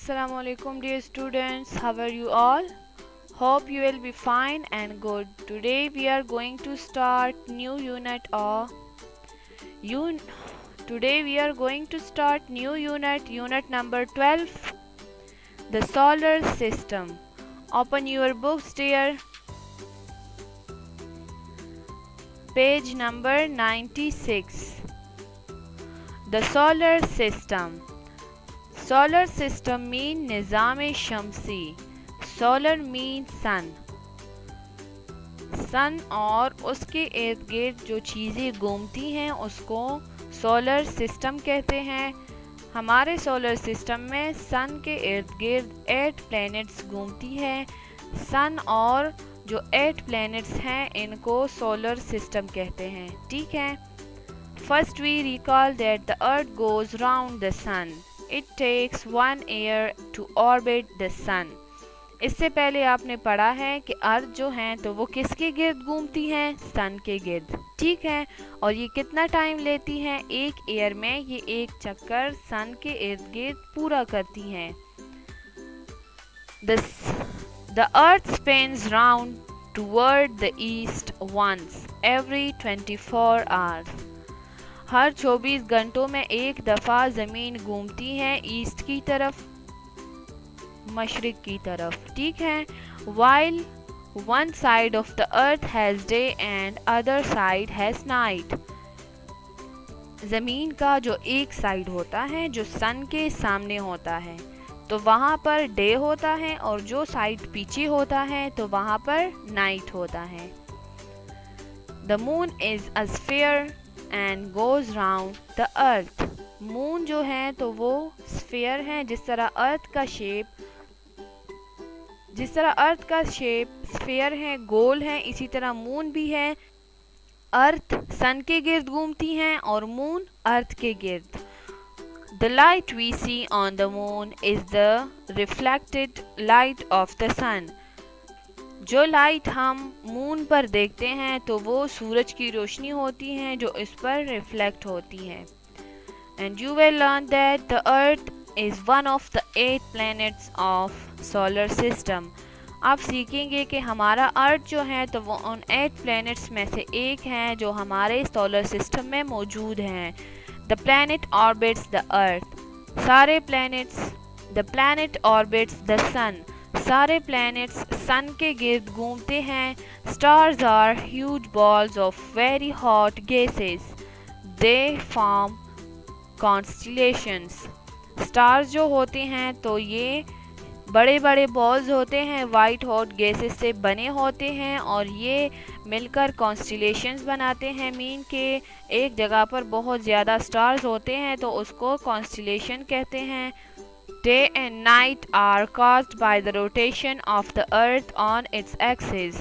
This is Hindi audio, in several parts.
Assalamu alaikum dear students, how are you all? Hope you will be fine and good. Today we are going to start new unit of Today we are going to start new unit number 12, the solar system. Open your books dear. Page number 96. The solar system. Solar system mean Nizam Shamsi. Solar means sun. सन और उसके इर्द गिर्द जो चीज़ें घूमती हैं उसको सोलर सिस्टम कहते हैं. हमारे सोलर सिस्टम में सन के इर्द गिर्द 8 प्लैनेट्स घूमती हैं. सन और जो 8 प्लैनेट्स हैं इनको सोलर सिस्टम कहते हैं. ठीक है. First we recall that the earth goes round the sun. It takes 1 year to orbit the sun. इससे पहले आपने पढ़ा है कि अर्थ जो है तो वो किसके गिर्द घूमती हैं? सन के गिर्द. ठीक है. और ये कितना टाइम लेती हैं? 1 ईयर में ये एक चक्कर सन के इर्द गिर्द पूरा करती हैं. The earth spins round toward the east once every 24 hours. हर 24 घंटों में एक दफ़ा ज़मीन घूमती है ईस्ट की तरफ, मशरिक की तरफ. ठीक है. While one side of the earth has day and other side has night. ज़मीन का जो एक साइड होता है जो सन के सामने होता है तो वहाँ पर डे होता है और जो साइड पीछे होता है तो वहाँ पर नाइट होता है. The moon is a sphere and goes round the earth. Moon जो है तो वो स्फीयर है. जिस तरह अर्थ का शेप स्फीयर है, गोल है, इसी तरह मून भी है. अर्थ सन के गिर्द घूमती हैं और मून अर्थ के गिर्द. The light we see on the moon is the reflected light of the sun. जो लाइट हम मून पर देखते हैं तो वो सूरज की रोशनी होती है जो इस पर रिफ्लेक्ट होती है. And you will learn that the earth is one of the 8 planets of solar system. आप सीखेंगे कि हमारा अर्थ जो है तो वो उन 8 प्लैनेट्स में से एक है जो हमारे सोलर सिस्टम में मौजूद हैं. The planet orbits the earth. The planet orbits the sun. सारे प्लैनेट्स सन के गिर्द घूमते हैं. Stars are huge balls of very hot gases. They form constellations. Stars जो होते हैं तो ये बड़े बड़े बॉल्स होते हैं, वाइट हॉट गैसेस से बने होते हैं और ये मिलकर कॉन्स्टेलेशंस बनाते हैं. मीन के एक जगह पर बहुत ज़्यादा स्टार्स होते हैं तो उसको कॉन्स्टेलेशन कहते हैं. Day and night are caused by the rotation of the earth on its axis.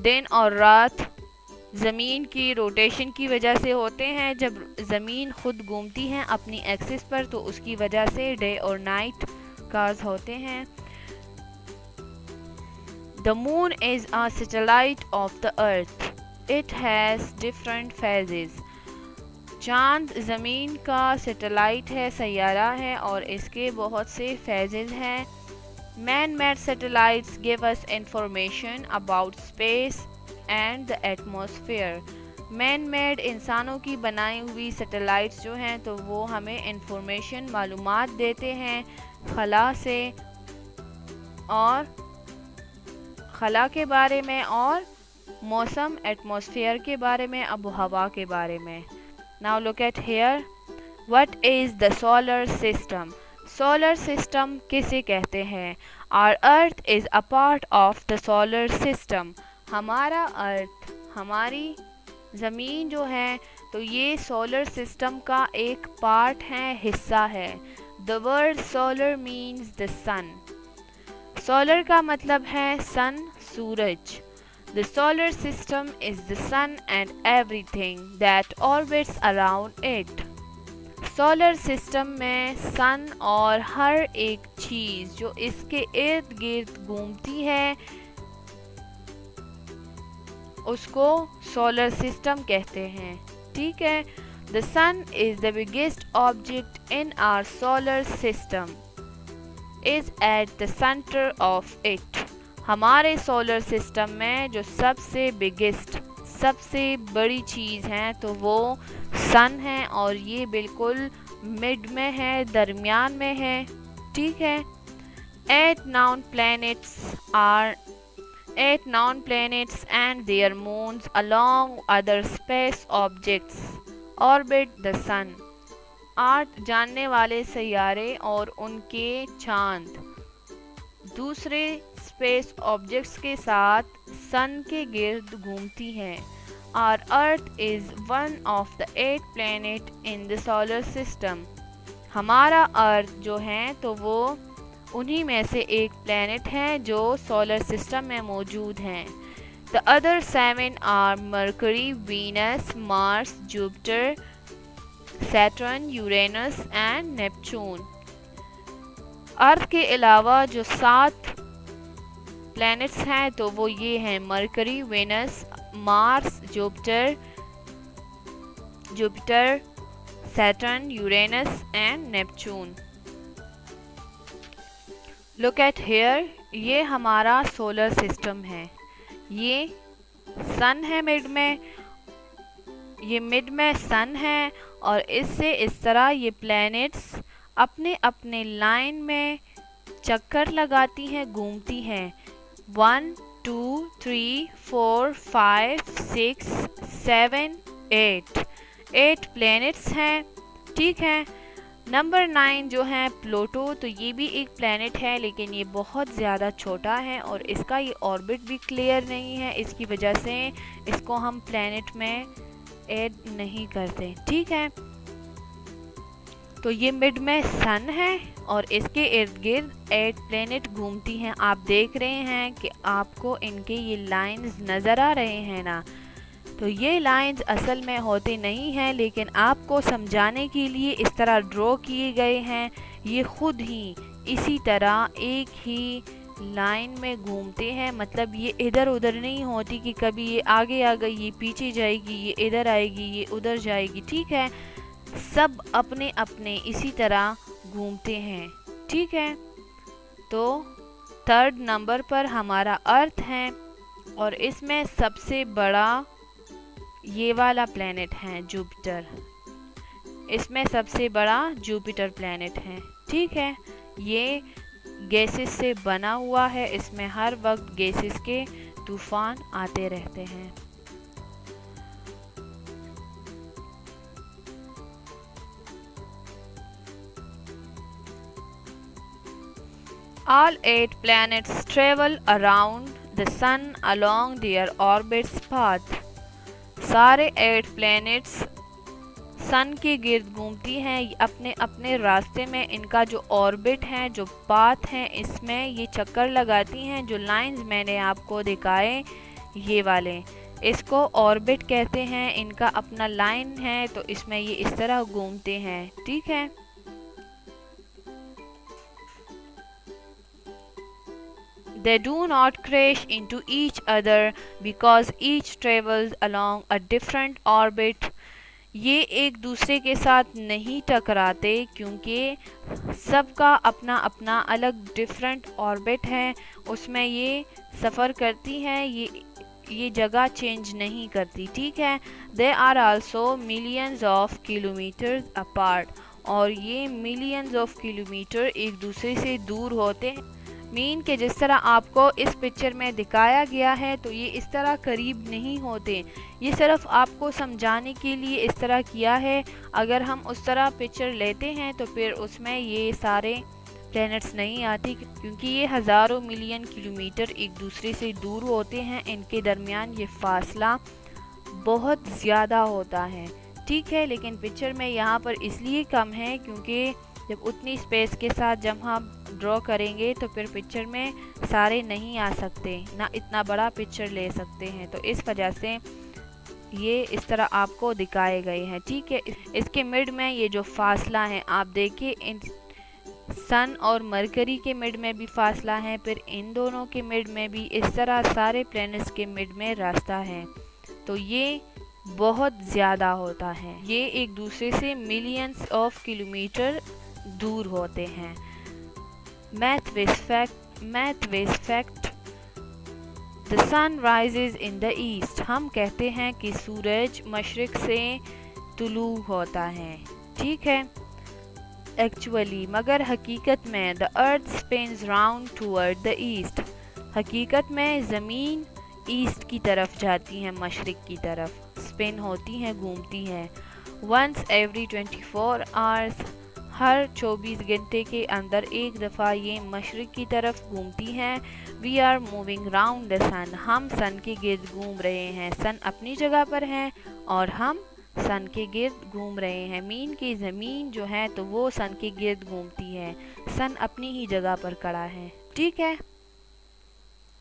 दिन और रात ज़मीन की रोटेशन की वजह से होते हैं. जब ज़मीन खुद घूमती है अपनी एक्सिस पर तो उसकी वजह से डे और नाइट काज होते हैं. The moon is a satellite of the earth. It has different phases. चांद ज़मीन का सैटेलाइट है, सैयारा है और इसके बहुत से फेजेस हैं. Man made satellites give us information about space and the atmosphere. Man made इंसानों की बनाई हुई सैटेलाइट्स जो हैं तो वो हमें इंफॉर्मेशन मालूमात देते हैं खला से और खला के बारे में और मौसम एटमॉस्फेयर के बारे में, आबो हवा के बारे में. Now look at here. What is the solar system? Solar system किसे कहते हैं? Our earth is a part of the solar system. हमारा अर्थ, हमारी ज़मीन जो है तो ये सोलर सिस्टम का एक पार्ट है, हिस्सा है. The word solar means the sun. Solar का मतलब है सन, सूरज. The solar system is the sun and everything that orbits around it. Solar system में सन और हर एक चीज़ जो इसके इर्द गिर्द घूमती है उसको सोलर सिस्टम कहते हैं. ठीक है. The sun is the biggest object in our solar system. Is at the center of it. हमारे सोलर सिस्टम में जो सबसे बिगेस्ट, सबसे बड़ी चीज़ है तो वो सन है और ये बिल्कुल मिड में है, दरमियान में है। ठीक है। 8 known planets and their moons along other space objects orbit the sun. 8 जानने वाले सैयारे और उनके चांद दूसरे स्पेस ऑब्जेक्ट्स के साथ सन के गिर्द घूमती हैं। Our Earth is one of the 8 planet in the solar system. हमारा अर्थ जो है तो वो उन्हीं में से एक प्लैनेट है जो सोलर सिस्टम में मौजूद हैं। The other 7 are Mercury, Venus, Mars, Jupiter, Saturn, Uranus and Neptune. अर्थ के अलावा जो 7 प्लैनेट्स हैं तो वो ये हैं Mercury, Venus, Mars, Jupiter, Saturn, Uranus and Neptune. Look at here, ये हमारा सोलर सिस्टम है। ये सन है मिड में, ये मिड में सन है और इससे इस तरह ये प्लैनेट्स अपने अपने लाइन में चक्कर लगाती हैं, घूमती हैं। 1 2 3 4 5 6 7 8 प्लैनेट्स हैं। ठीक है। नंबर 9 जो है प्लूटो, तो ये भी एक प्लैनेट है लेकिन ये बहुत ज़्यादा छोटा है और इसका ये ऑर्बिट भी क्लियर नहीं है, इसकी वजह से इसको हम प्लैनेट में ऐड नहीं करते। ठीक है। तो ये मिड में सन है और इसके इर्द गिर्द 8 प्लैनेट घूमती हैं। आप देख रहे हैं कि आपको इनके ये लाइंस नज़र आ रहे हैं ना, तो ये लाइंस असल में होते नहीं हैं लेकिन आपको समझाने के लिए इस तरह ड्रॉ किए गए हैं। ये खुद ही इसी तरह एक ही लाइन में घूमते हैं, मतलब ये इधर उधर नहीं होती कि कभी ये आगे आ गई, ये पीछे जाएगी, ये इधर आएगी, ये उधर जाएगी। ठीक है। सब अपने अपने इसी तरह घूमते हैं। ठीक है। तो 3rd नंबर पर हमारा अर्थ है और इसमें सबसे बड़ा ये वाला प्लैनेट है जुपिटर। इसमें सबसे बड़ा जुपिटर प्लैनेट है। ठीक है। ये गैसेस से बना हुआ है, इसमें हर वक्त गैसेस के तूफान आते रहते हैं। All 8 planets travel around the sun along their orbit's path. सारे 8 प्लैनेट्स सन के गिर्द घूमती हैं अपने अपने रास्ते में। इनका जो ऑर्बिट है, जो पाथ है, इसमें ये चक्कर लगाती हैं। जो लाइंस मैंने आपको दिखाए ये वाले, इसको ऑर्बिट कहते हैं। इनका अपना लाइन है तो इसमें ये इस तरह घूमते हैं। ठीक है। They do not crash into each other because each travels along a different orbit. ये एक दूसरे के साथ नहीं टकराते क्योंकि सबका अपना अपना अलग डिफरेंट ऑर्बिट है, उसमें ये सफ़र करती हैं, ये जगह चेंज नहीं करती। ठीक है। They are also millions of kilometers apart. और ये मिलियंस ऑफ किलोमीटर एक दूसरे से दूर होते हैं। मीन के जिस तरह आपको इस पिक्चर में दिखाया गया है तो ये इस तरह करीब नहीं होते, ये सिर्फ आपको समझाने के लिए इस तरह किया है। अगर हम उस तरह पिक्चर लेते हैं तो फिर उसमें ये सारे प्लैनेट्स नहीं आती क्योंकि ये हज़ारों मिलियन किलोमीटर एक दूसरे से दूर होते हैं, इनके दरमियान ये फासला बहुत ज़्यादा होता है। ठीक है। लेकिन पिक्चर में यहाँ पर इसलिए कम है क्योंकि जब उतनी स्पेस के साथ जब हम ड्रॉ करेंगे तो फिर पिक्चर में सारे नहीं आ सकते, ना इतना बड़ा पिक्चर ले सकते हैं, तो इस वजह से ये इस तरह आपको दिखाए गए हैं। ठीक है। इसके मिड में ये जो फासला है आप देखिए, इन सन और मरकरी के मिड में भी फासला है, फिर इन दोनों के मिड में भी, इस तरह सारे प्लैनेट्स के मिड में रास्ता है। तो ये बहुत ज़्यादा होता है। ये एक दूसरे से मिलियंस ऑफ किलोमीटर दूर होते हैं। Math was fact, the sun rises in the east. हम कहते हैं कि सूरज मशरिक से तुलू होता है, ठीक है। एक्चुअली, मगर हकीकत में, the earth spins round toward the east. हकीकत में ज़मीन ईस्ट की तरफ जाती है, मशरिक की तरफ स्पिन होती है, घूमती है। वंस एवरी 24 आवर्स, हर 24 घंटे के अंदर एक दफ़ा ये मशरिक की तरफ घूमती हैं। We are moving round the sun, हम सन के गिर्द घूम रहे हैं। सन अपनी जगह पर है और हम सन के गिर्द घूम रहे हैं। मीन की ज़मीन जो है तो वो सन के गिर्द घूमती है, सन अपनी ही जगह पर खड़ा है, ठीक है।